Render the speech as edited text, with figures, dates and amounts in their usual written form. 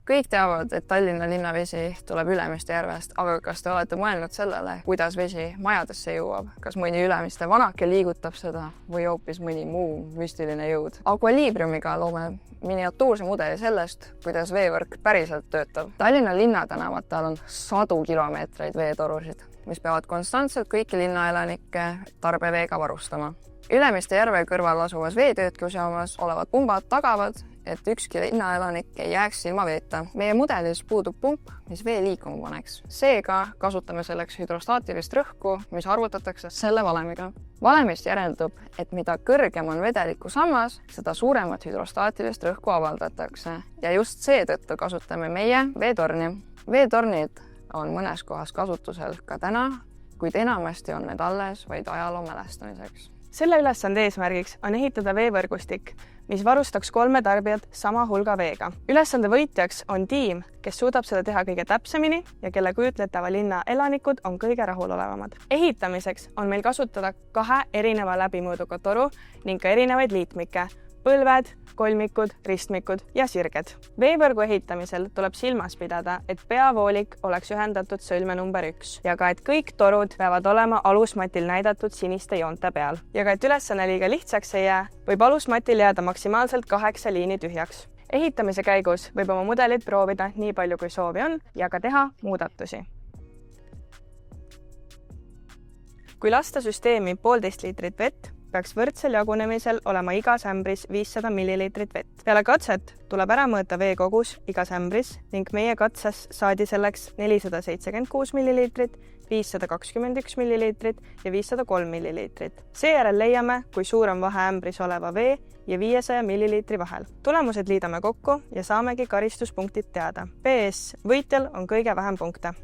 Kõik teavad, et Tallinna linnavesi tuleb Ülemiste järvest, aga kas te olete mõelnud sellele, kuidas vesi majadesse jõuab? Kas mõni Ülemiste vanake liigutab seda või hoopis mõni muu müstiline jõud? Aqualibriumiga loome miniatuurse mudeli sellest, kuidas veevõrk päriselt töötab. Tallinna linnatänavatel on 100 kilomeetreid veetorusid, mis peavad konstantselt kõiki linnaelanikke tarbeveega varustama. Ülemiste järve kõrval asuvas veetöötlusjaamas olevad pumbad tagavad, et ükski linnaelanik ei jääks ilma veeta. Meie mudelis puudub pump, mis vee liikuma paneks. Seega kasutame selleks hüdrostaatilist rõhku, mis arvutatakse selle valemiga. Valemist järeldub, et mida kõrgem on vedeliku sammas, seda suuremat hüdrostaatilist rõhku avaldatakse. Ja just seetõttu kasutame meie veetorni. Veetornid on mõnes kohas kasutusel ka täna, kuid enamasti on need alles vaid ajaloo mälestamiseks. Selle ülesande eesmärgiks on ehitada veevõrgustik, mis varustaks 3 tarbijat sama hulga veega. Ülesande võitjaks on tiim, kes suudab seda teha kõige täpsemini ja kelle kujutletava linna elanikud on kõige rahulolevamad. Ehitamiseks on meil kasutada 2 erineva läbimõõduga toru ning ka erinevaid liitmikke, põlved, kolmikud, ristmikud ja sirged. Veevõrgu ehitamisel tuleb silmas pidada, et peavoolik oleks ühendatud sõlme number 1 ja ka, et kõik torud peavad olema alusmatil näidatud siniste joonte peal. Ja ka, et ülesanne liiga lihtsaks ei jää, võib alusmatil jääda maksimaalselt 8 liini tühjaks. Ehitamise käigus võib oma mudelit proovida nii palju, kui soovi on ja ka teha muudatusi. Kui lasta süsteemi 1,5 liitrit vett, peaks võrdsel jagunemisel olema igas ämbris 500 milliliitrit vett. Peale katset tuleb ära mõõta veekogus igas ämbris ning meie katses saadi selleks 476 milliliitrit, 521 milliliitrit ja 503 milliliitrit. Seejärel leiame, kui suur on vahe ämbris oleva vee ja 500 milliliitri vahel. Tulemused liidame kokku ja saamegi karistuspunktid teada. PS võitjal on kõige vähem punkte.